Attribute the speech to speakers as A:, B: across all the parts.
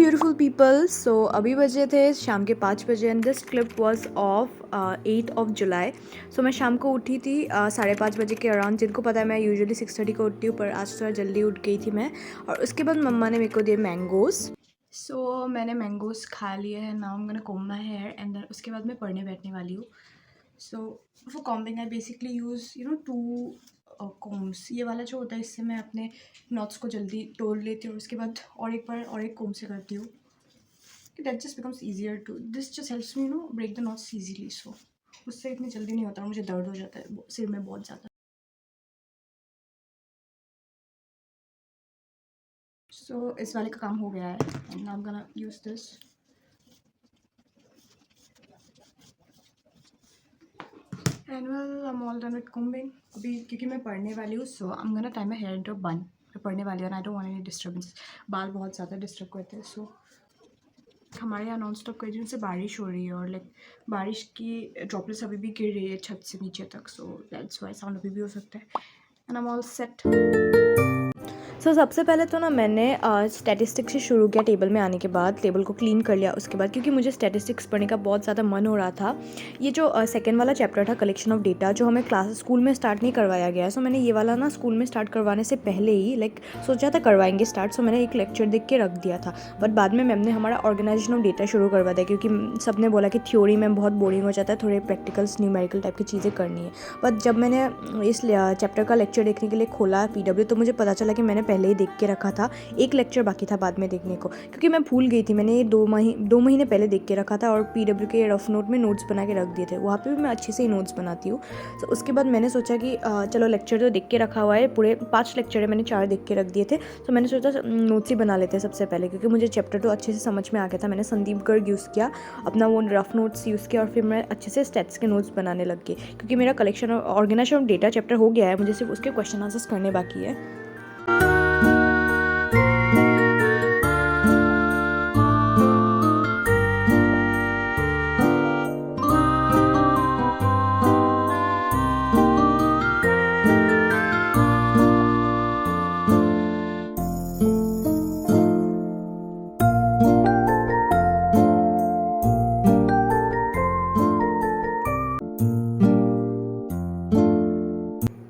A: Beautiful people. सो अभी बजे थे शाम के 5 बजे and this clip was of 8 of July. सो मैं शाम को उठी थी 5:30 बजे के अराउंड। जिनको पता है मैं यूजुअली 6:30 को उठती हूँ, पर आज थोड़ा जल्दी उठ गई थी मैं। और उसके बाद मम्मा ने मेरे को दिए मैंगोज़। सो मैंने मैंगोज़ खा लिए हैं। Now I am gonna comb my hair and then उसके बाद मैं पढ़ने बैठने वाली हूँ। So for combing I basically use two combs. ये वाला जो होता है इससे मैं अपने नॉट्स को जल्दी तोड़ लेती हूँ, उसके बाद और एक बार और एक कोम से करती हूँ। That just becomes easier to, this just helps me break the knots easily. सो उससे इतनी जल्दी नहीं होता, मुझे दर्द हो जाता है सिर में बहुत ज़्यादा। सो इस वाले का काम हो गया है and now I am gonna use this. And well I am all done with combing. अभी क्योंकि मैं पढ़ने वाली हूँ, so I am gonna tie my hair into bun. मैं पढ़ने वाली हूँ, I don't want any disturbance. बाल बहुत ज़्यादा डिस्टर्ब करते हैं। सो हमारे यहाँ नॉन स्टॉप कई दिन से बारिश हो रही है और लाइक बारिश की ड्रॉपलेट्स अभी भी गिर रही है छत से नीचे तक। सो दैट्स वाई साउंड अभी भी हो सकता है। And I am all set. सबसे पहले तो ना मैंने स्टैटिस्टिक्स से शुरू किया। टेबल में आने के बाद टेबल को क्लीन कर लिया। उसके बाद क्योंकि मुझे स्टैटिस्टिक्स पढ़ने का बहुत ज़्यादा मन हो रहा था, ये जो सेकेंड वाला चैप्टर था कलेक्शन ऑफ डेटा, जो हमें स्कूल में स्टार्ट नहीं करवाया गया है। सो मैंने ये वाला ना स्कूल में स्टार्ट करवाने से पहले ही सोचा था करवाएंगे स्टार्ट। सो मैंने एक लेक्चर देख के रख दिया था, बट बाद में मैम ने हमारा ऑर्गेनाइजेशन ऑफ डेटा शुरू करवा दिया, क्योंकि सब ने बोला कि थ्योरी में बहुत बोरिंग हो जाता है, थोड़े प्रैक्टिकल्स न्यूमेरिकल टाइप की चीज़ें करनी है। बट जब मैंने इस चैप्टर का लेक्चर देखने के लिए खोला PW, तो मुझे पता चला कि मैंने पहले ही देख के रखा था। एक लेक्चर बाकी था बाद में देखने को, क्योंकि मैं भूल गई थी। मैंने ये 2 महीने पहले देख के रखा था और PW के रफ नोट में नोट्स बना के रख दिए थे। वहाँ पे भी मैं अच्छे से ही नोट्स बनाती हूँ। तो उसके बाद मैंने सोचा कि चलो लेक्चर तो देख के रखा हुआ है, पूरे 5 लेक्चर है, मैंने 4 देख के रख दिए थे। तो मैंने सोचा नोट्स ही बना लेते हैं सबसे पहले, क्योंकि मुझे चैप्टर तो अच्छे से समझ में आ गया था। मैंने संदीप गर्ग यूज़ किया, अपना वो रफ नोट्स यूज़ किया, और फिर मैं अच्छे से स्टैट्स के नोट्स बनाने लग गई, क्योंकि मेरा collection organization of data chapter हो गया है। मुझे सिर्फ उसके क्वेश्चन आंसर्स करने बाकी है।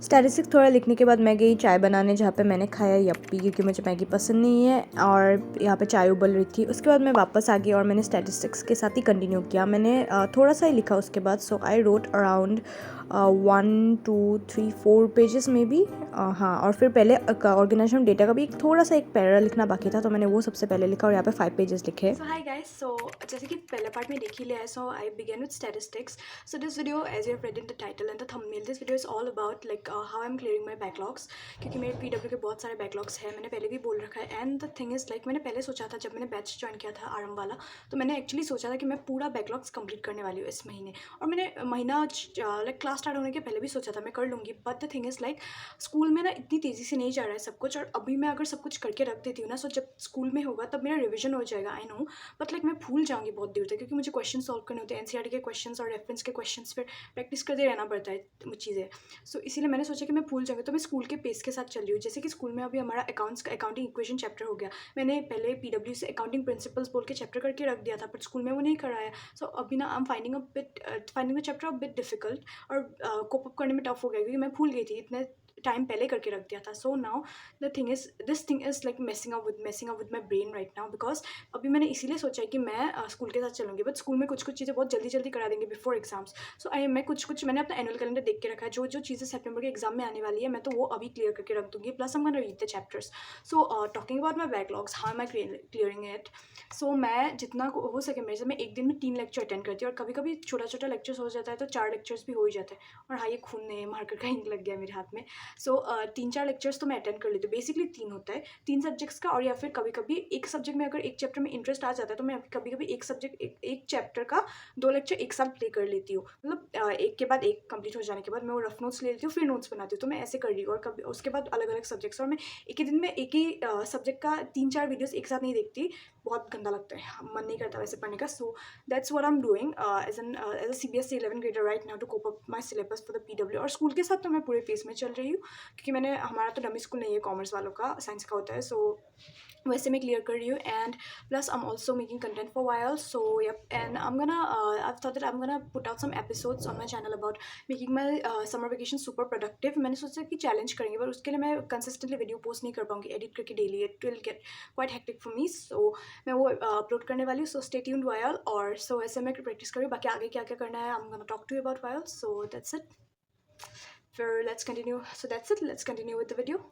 A: स्टैटिस्टिक्स थोड़ा लिखने के बाद मैं गई चाय बनाने, जहाँ पे मैंने खाया यप्पी, क्योंकि मुझे मैगी पसंद नहीं है, और यहाँ पे चाय उबल रही थी। उसके बाद मैं वापस आ गई और मैंने स्टैटिस्टिक्स के साथ ही कंटिन्यू किया। मैंने थोड़ा सा ही लिखा उसके बाद। सो आई रोट अराउंड 1 2 3 4 पेजेस में भी। हाँ, और फिर पहले ऑर्गेनाइजेशन डेटा का भी थोड़ा सा एक पैरा लिखना बाकी था, तो मैंने वो सबसे पहले लिखा और यहाँ पे 5 पेजेस लिखे। सो हाय गाइस, सो जैसे कि पहले पार्ट में देख ही लिया है, so I begin with statistics. So this video, as you have read in the title and the thumbnail, this video is all about how I am clearing my backlogs, क्योंकि मेरे PW के बहुत सारे बैकलॉग्स हैं, मैंने पहले भी बोल रखा है। एंड द थिंग इज़ मैंने पहले सोचा था, जब मैंने बैच ज्वाइन किया था आरम वाला, तो मैंने एक्चुअली सोचा था कि मैं पूरा बैकलॉग्स कंप्लीट करने वाली हूँ इस महीने। और मैंने महीना क्लास स्टार्ट होने के पहले भी सोचा था मैं कर लूँगी। But the thing is school में ना इतनी तेज़ी से नहीं जा रहा है सब कुछ, और अभी मैं अगर सब कुछ करके रख देती हूँ ना, सो जब स्कूल में होगा तब मेरा रिविजन हो जाएगा, आई नो। बट मैं भूल जाऊँगी बहुत देर तक, क्योंकि मुझे क्वेश्चन सॉल्व करने होते हैं, NCERT के क्वेश्चन और रेफरेंस के क्वेश्चन, फिर प्रैक्टिस करते रहना पड़ता है वो चीज़ें। सो इसीलिए मैंने सोचा कि मैं भूल जाऊँगी, तो मैं स्कूल के पेस के साथ चल रही हूँ। जैसे कि स्कूल में अभी हमारा अकाउंटिंग इक्वेशन चैप्टर हो गया, मैंने पहले PW से अकाउंटिंग प्रिंसिपल्स बोल के चैप्टर करके रख दिया था, बट स्कूल में वो नहीं कराया। सो अभी ना I am finding the chapter a bit difficult, और कोप अप करने में टफ हो गया, क्योंकि मैं भूल गई थी, इतने टाइम पहले करके रख दिया था। So now this thing is messing up with my brain right now, because अभी मैंने इसीलिए सोचा है कि मैं स्कूल के साथ चलूँगी, बट स्कूल में कुछ चीज़ें बहुत जल्दी जल्दी करा देंगे बिफोर एग्जाम्स। सो मैं कुछ मैंने अपना एनुअल कैलेंडर देख के रखा है, जो चीज़ें सेप्टेम्बर के एग्जाम में आने वाली है, मैं तो वो अभी क्लियर करके रख दूँगी। Plus I am gonna read the chapters. So talking about my backlogs, how am I clearing it. सो मैं जितना हो सके मेरे से, मैं एक दिन में 3 लेक्चर अटेंड करती हूँ, और कभी कभी छोटा छोटा लेक्चर्स हो जाता है तो 4 लेक्चर्स भी हो ही जाते हैं। और हाँ, ये खून ने मार्कर का इंक लग गया मेरे हाथ में। सो 3-4 लेक्चर्स तो मैं अटेंड कर लेती हूँ। बेसिकली 3 होता है, 3 सब्जेक्ट्स का, और या फिर कभी कभी एक सब्जेक्ट में अगर एक चैप्टर में इंटरेस्ट आ जाता है, तो मैं कभी कभी एक चैप्टर का 2 लेक्चर एक साथ प्ले कर लेती हूँ। एक के बाद एक कंप्लीट हो जाने के बाद मैं वो रफ नोट्स ले लेती हूँ, फिर नोट्स बनाती हूँ। तो मैं ऐसे कर रही हूँ, और कभी उसके बाद अलग अलग सब्जेक्ट्स, और मैं एक ही दिन में एक ही सब्जेक्ट का 3-4 वीडियोस एक साथ नहीं देखती। बहुत गंदा लगता है, मन नहीं करता वैसे पढ़ने का. So that's what I am doing as a CBSE 11 grader right now to cope up my syllabus for the PW. और स्कूल के साथ तो मैं पूरे पेस में चल रही हूँ, क्योंकि हमारा तो डमी स्कूल नहीं है, कॉमर्स वालों का, साइंस का होता है. सो वैसे मैं क्लियर कर रही हूँ. And plus I am also making content for y'all. So yup, and I thought that I am gonna put out some episodes on my channel about making my summer vacation super productive. मैंने सोचा कि challenge करेंगे, पर उसके लिए मैं consistently video post नहीं कर पाऊँगी एडिट करके daily. It will get quite hectic for me. So मैं वो अपलोड करने वाली हूँ. So stay tuned while. और सो ऐसे मैं प्रैक्टिस करूँ, बाकी आगे क्या क्या करना है I am gonna talk to you about while. So that's it. फिर let's continue. So that's it, let's continue with the video.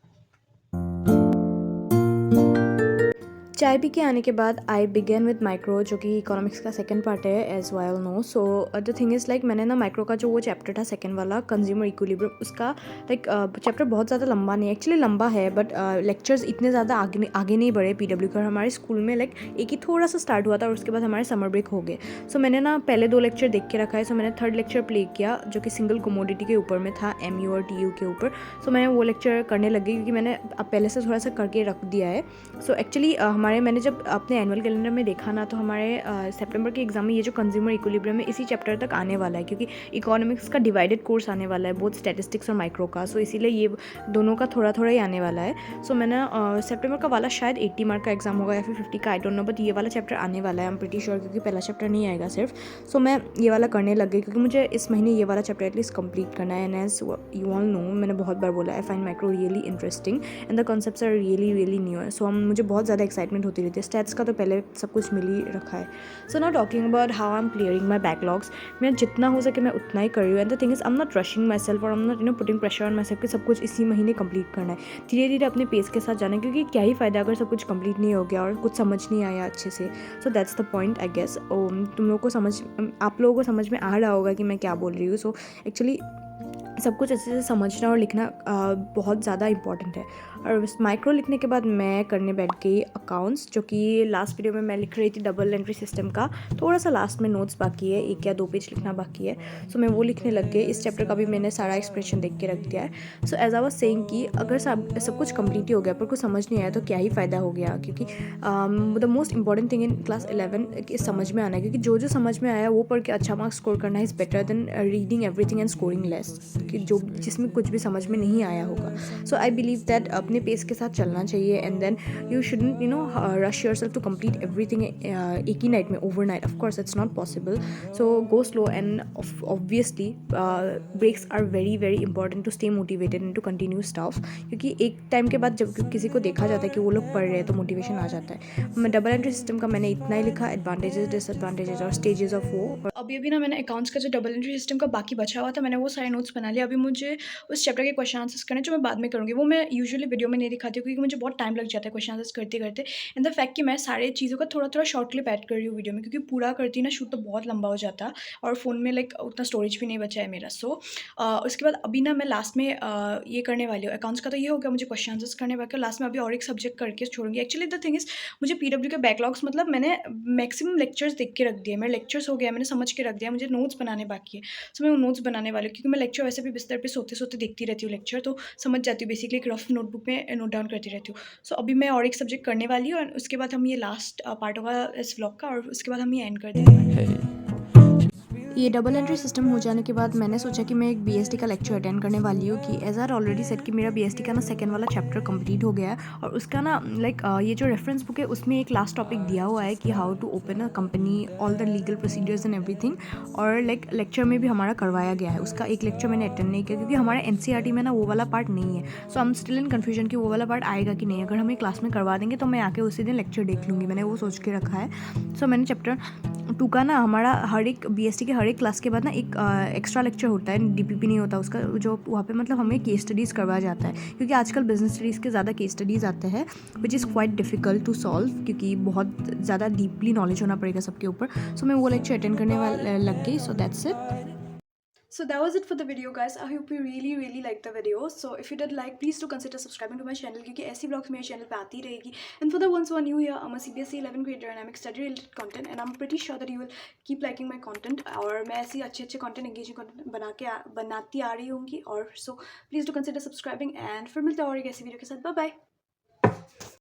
A: चाय पी के आने के बाद आई बिगेन विद माइक्रो, जो कि इकोनॉमिक्स का सेकंड पार्ट है as y'all know. So the thing is like मैंने ना माइक्रो का जो वो चैप्टर था सेकंड वाला, कंज्यूमर इक्विलिब्रियम, उसका लाइक चैप्टर बहुत ज़्यादा लंबा नहीं है, एक्चुअली लंबा है, बट लेक्चर्स इतने ज़्यादा आगे नहीं बढ़े PW का. हमारे स्कूल में लाइक एक ही थोड़ा सा स्टार्ट हुआ था और उसके बाद हमारे समर ब्रेक हो गए. सो मैंने ना पहले 2 लेक्चर देख के रखा है. सो मैंने थर्ड लेक्चर प्ले किया जो कि सिंगल कमोडिटी के ऊपर में था, MU और TU के ऊपर. सो मैंने वो लेक्चर करने लगी क्योंकि मैंने पहले से थोड़ा सा करके रख दिया है. सो एक्चुअली मैंने जब अपने एनुअल कैलेंडर में देखा ना, तो हमारे सितंबर के एग्जाम में ये जो कंज्यूमर इक्विलिब्रियम है इसी चैप्टर तक आने वाला है, क्योंकि इकोनॉमिक्स का डिवाइडेड कोर्स आने वाला है, बोथ स्टैटिस्टिक्स और माइक्रो का. सो इसीलिए ये दोनों का थोड़ा थोड़ा ही आने वाला है. सो मैंने सितंबर का वाला शायद 80 मार्क का एग्जाम होगा या फिर 50 का, आई डोंट नो, बट ये वाला चैप्टर आने वाला है, आई एम प्रीटी श्योर, क्योंकि पहला चैप्टर नहीं आएगा सिर्फ. सो मैं ये वाला करने लग गई क्योंकि मुझे इस महीने ये वाला चैप्टर एटलीस्ट कंप्लीट करना है. And as you all know, मैंने बहुत बार बोला, I find micro really interesting and the concepts are really really new है. सो मुझे बहुत ज़्यादा एक्साइटमेंट होती रहती है. स्टैट्स का तो पहले सब कुछ मिल ही रखा है. So now talking about how I am clearing my backlogs. मैं जितना हो सके मैं उतना ही कर रही हूँ. And the thing is I am not rushing myself और I am not putting pressure on myself कि सब कुछ इसी महीने कंप्लीट करना है. धीरे धीरे अपने पेस के साथ जाना है, क्योंकि क्या ही फ़ायदा अगर सब कुछ कंप्लीट नहीं हो गया और कुछ समझ नहीं आया अच्छे से. So that's the point I guess. आप लोगों को समझ में आ रहा होगा कि मैं क्या बोल रही हूँ. सो एक्चुअली सब कुछ अच्छे से समझना और लिखना बहुत ज़्यादा इंपॉर्टेंट है. और माइक्रो लिखने के बाद मैं करने बैठ गई अकाउंट्स, जो कि लास्ट वीडियो में मैं लिख रही थी डबल एंट्री सिस्टम का. थोड़ा सा लास्ट में नोट्स बाकी है, 1 या 2 पेज लिखना बाकी है. सो मैं वो लिखने लग गई. इस चैप्टर का भी मैंने सारा एक्सप्रेशन देख के रख दिया है. So as I was saying कि अगर सब कुछ कंप्लीट ही हो गया पर कुछ समझ नहीं आया तो क्या ही फ़ायदा हो गया, क्योंकि the most important thing in class 11 समझ में आना है, क्योंकि जो समझ में आया वो पढ़ के अच्छा मार्क्स स्कोर करना is better than reading everything and scoring less, कि जिसमें कुछ भी समझ में नहीं आया होगा. सो आई बिलीव दैट अपने पेस के साथ चलना चाहिए. And then you shouldn't rush yourself to complete everything एक ही नाइट में, overnight. Of course it's not possible. So go slow and obviously breaks are very very important to stay motivated and to continue stuff, क्योंकि एक time के बाद जब किसी को देखा जाता है कि वो लोग पढ़ रहे हैं तो मोटिवेशन आ जाता है. मैं डबल एंट्री सिस्टम का मैंने इतना ही लिखा, एडवांटेजेस डिसएडवांटेजेस और स्टेजेस ऑफ वो. अभी ना मैंने अकाउंट्स का जो डबल एंट्री सिस्टम का बाकी बचा हुआ था, मैंने वो सारे नोट्स बना लिया. अभी मुझे उस चैप्टर के क्वेश्चन आंसर्स करने जो मैं बाद में करूँगी, वो मैं यूजुअली वीडियो में नहीं दिखाती हूँ क्योंकि मुझे बहुत टाइम लग जाता है क्वेश्चन आंसर्स करते करते. एंड द फैक्ट कि मैं सारे चीज़ों का थोड़ा थोड़ा शॉर्ट क्लिप ऐड कर रही हूँ वीडियो में, क्योंकि पूरा करती ना शूट तो बहुत लंबा हो जाता और फ़ोन में लाइक उतना स्टोरेज भी नहीं बचा है मेरा. सो उसके बाद अभी ना मैं लास्ट में ये करने वाली हूँ. अकाउंट्स का तो ये हो गया, मुझे क्वेश्चन आंसर्स करने बाकी, लास्ट में अभी और एक सब्जेक्ट करके छोड़ूंगी. एक्चुअली द थिंग इज़ मुझे PW के बैकलॉग्स मतलब मैंने मैक्सिमम लेक्चर्स देख के रख दिए, मेरे लेक्चर्स हो गया, मैंने समझ के रख दिया, मुझे नोट्स बनाने बाकी है. सो मैं वो नोट्स बनाने वाली हूँ, क्योंकि मैं लेक्चर वैसे भी बिस्तर पे सोते सोते देखती रहती हूँ लेक्चर, तो समझ जाती हूँ बेसिकली, एक रफ नोटबुक में नोट डाउन करती रहती हूँ. सो अभी मैं और एक सब्जेक्ट करने वाली हूँ और उसके बाद हम ये लास्ट पार्ट होगा इस व्लॉग का, और उसके बाद हम ये एंड कर देंगे. ये डबल एंट्री सिस्टम हो जाने के बाद मैंने सोचा कि मैं एक BST का लेक्चर अटेंड करने वाली हूँ, कि एज आर ऑलरेडी सेट कि मेरा BST का ना सेकंड वाला चैप्टर कंप्लीट हो गया है. और उसका ना लाइक ये जो रेफरेंस बुक है उसमें एक लास्ट टॉपिक दिया हुआ है कि how to open a company, all the legal procedures and everything. और लाइक लेक्चर में भी हमारा करवाया गया है. उसका एक लेक्चर मैंने अटेंड नहीं किया क्योंकि हमारे NCERT में ना वो वाला पार्ट नहीं है. So I am still in confusion कि वो वाला पार्ट आएगा कि नहीं. अगर हमें क्लास में करवा देंगे तो मैं आके उसी दिन लेक्चर देख लूँगी, मैंने वो सोच के रखा है. सो मैंने चैप्टर 2 का ना हमारा हर एक BST के हर एक क्लास के बाद ना एक एक्स्ट्रा लेक्चर होता है, DPP नहीं होता उसका, जो वहाँ पे मतलब हमें केस स्टडीज़ करवाया जाता है, क्योंकि आजकल बिजनेस स्टडीज़ के ज़्यादा केस स्टडीज़ आते हैं which is quite difficult to solve, क्योंकि बहुत ज़्यादा डीपली नॉलेज होना पड़ेगा सबके ऊपर. सो मैं वो लेक्चर अटेंड करने वाले लग गई. सो that's it. So that was it for the video guys. I hope you really liked the video. So if you did like, please do consider subscribing to my channel, क्योंकि ऐसी vlogs मेरे channel पे आती रहेगी. And for the ones who are new here, I'm a CBSE 11 grader and I'm study related content, and I'm pretty sure that you will keep liking my content. और मैं ऐसी अच्छे content, engaging content बनाती आ रही होंगी. और so please do consider subscribing, and फिर मिलते हैं और एक ऐसी वीडियो के साथ. Bye bye.